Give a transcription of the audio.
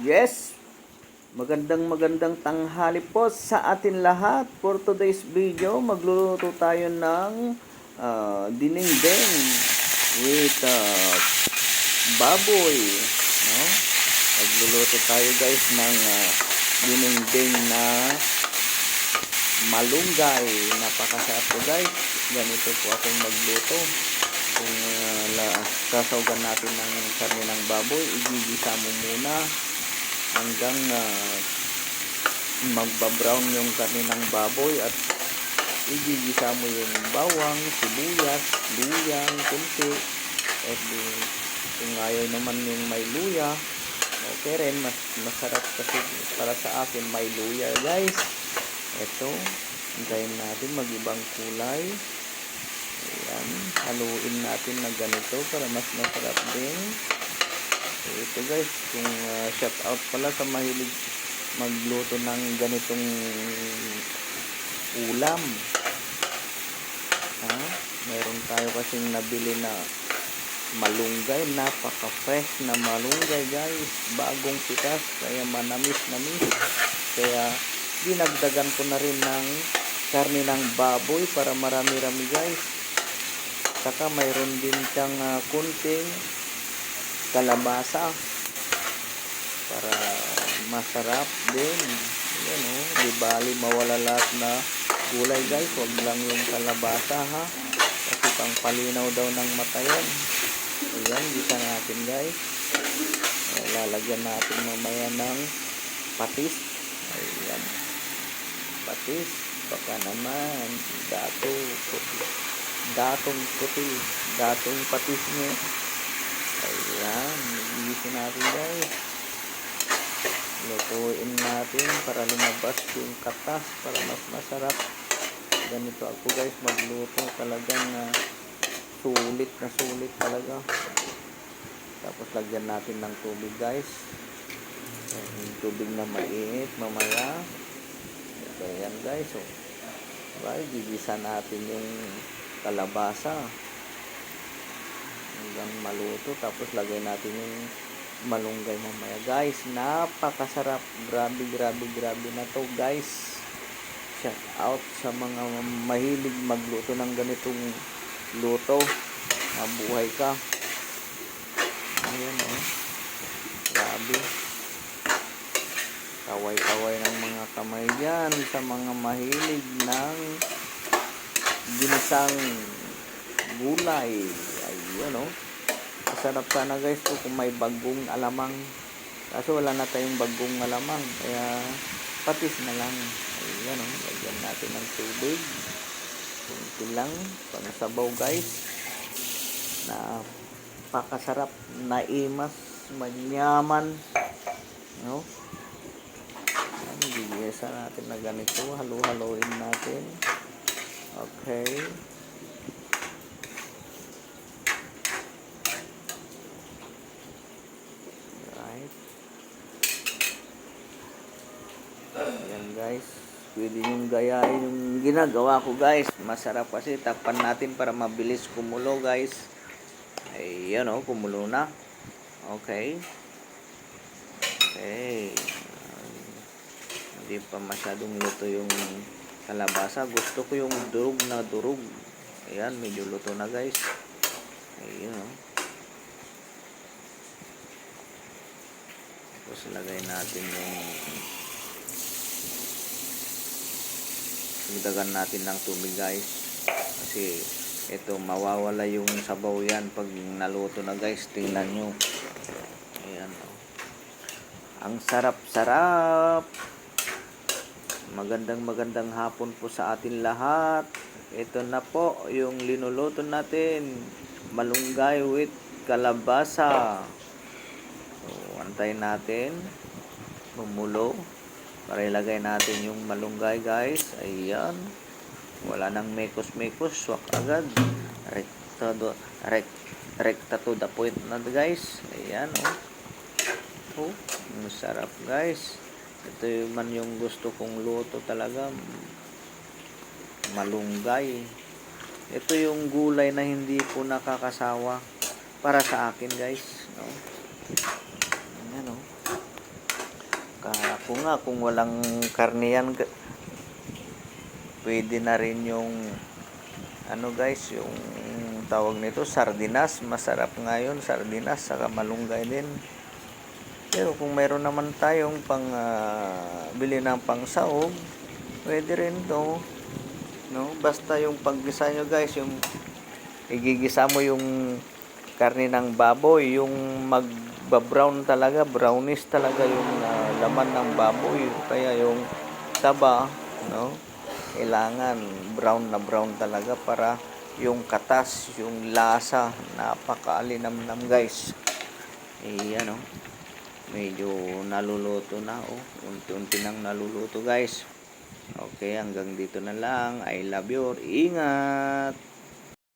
Yes, magandang tanghali po sa atin lahat. For today's video, magluluto tayo ng dinengdeng with baboy. No? Magluluto tayo guys ng dinengdeng na malunggay. Napakasarap po guys. Ganito po akong magluto. Kung sasawgan natin ng karne ng baboy, igigisa mo muna hanggang magba-brown yung karne ng baboy at igigisa mo yung bawang, sibuyas, luyang, kunti. At kung ayaw naman yung may luya, okay rin, masarap kasi para sa akin may luya guys. Ito, hintayin natin mag-ibang kulay. Ayan, haluin natin na ganito para mas masarap din. So, ito guys, kung shout out pala sa mahilig magluto ng ganitong ulam. Meron tayo kasing nabili na malunggay, napaka-fresh na malunggay guys, bagong pitas, kaya manamis-namis. Kaya dinagdagan ko na rin ng karne ng baboy para marami-rami guys. Saka mayroon din siyang kunting kalabasa para masarap din. Yan o, di bali mawala lahat na gulay guys, huwag lang yung kalabasa ha, kasi pang palinaw daw ng mata yan. Ayan, gisa natin guys. Lalagyan natin mamaya ng patis. Ayan, patis, baka naman datong puti, datong patis niya. Ayan, iisin natin guys. Lutuin natin para lumabas yung katas, para mas masarap. Ganito ako guys magluto, talagang sulit na sulit talaga. Tapos lagyan natin ng tubig guys. Yung tubig na mainit mamaya. Ito yan guys. So, gigisa natin yung kalabasa hanggang maluto, tapos lagay natin yung malunggay mamaya guys. Napakasarap, grabe na to guys. Shout out sa mga mahilig magluto ng ganitong luto, mabuhay ka. Ayan o, grabe, kaway ng mga kamay yan sa mga mahilig ng ginisang gulay. Ayun o, masarap sana guys to kung may bagong alamang, kaso wala na tayong bagong alamang, kaya patis na lang. Ayan o, lagyan natin ng tubig kunti lang pang sabaw guys. Napakasarap, naimas, manyaman no? Gigisa natin na ganito, halu-haluin natin. Okay. Right. Ayan guys. Pwede yung gayahin yung ginagawa ko guys. Masarap kasi. Takpan natin para mabilis kumulo guys. Ayan o, kumulo na. Okay. Okay. Hindi pa masyadong luto yung kalabasa. Gusto ko yung durog na durog. Ayan, medyo luto na guys. Ayan o. Tapos lagay natin yung, dagdagan natin ng tubig guys, kasi ito mawawala yung sabaw yan pag naluto na guys. Tingnan nyo. Ayan o. Ang sarap-sarap. Magandang hapon po sa atin lahat. Ito na po yung linuluto natin, malunggay with kalabasa. So, antayin natin bumulo para ilagay natin yung malunggay guys. Ayan, wala nang mekos-mekos, swak agad, rekta to the point na guys. Ayan oh, masarap guys. Ito man yung gusto kong luto talaga, malunggay. Ito yung gulay na hindi po nakakasawa para sa akin guys, no? Ayan o. Kung nga, kung walang karne yan, pwede na rin yung ano guys, yung tawag nito, sardinas. Masarap nga yun, sardinas, saka malunggay din. Pero kung meron naman tayong bili ng pangsahog, pwede rin to, no? Basta yung paggisa nyo guys, yung igigisa mo yung karne ng baboy, yung magba-brown talaga, brownish talaga yung laman ng baboy. Kaya yung taba, no? Kailangan brown na brown talaga para yung katas, yung lasa, napakaalinamnam guys. Ano, medyo naluluto na, unti-unti nang naluluto guys. Okay, hanggang dito na lang. I love you. Ingat!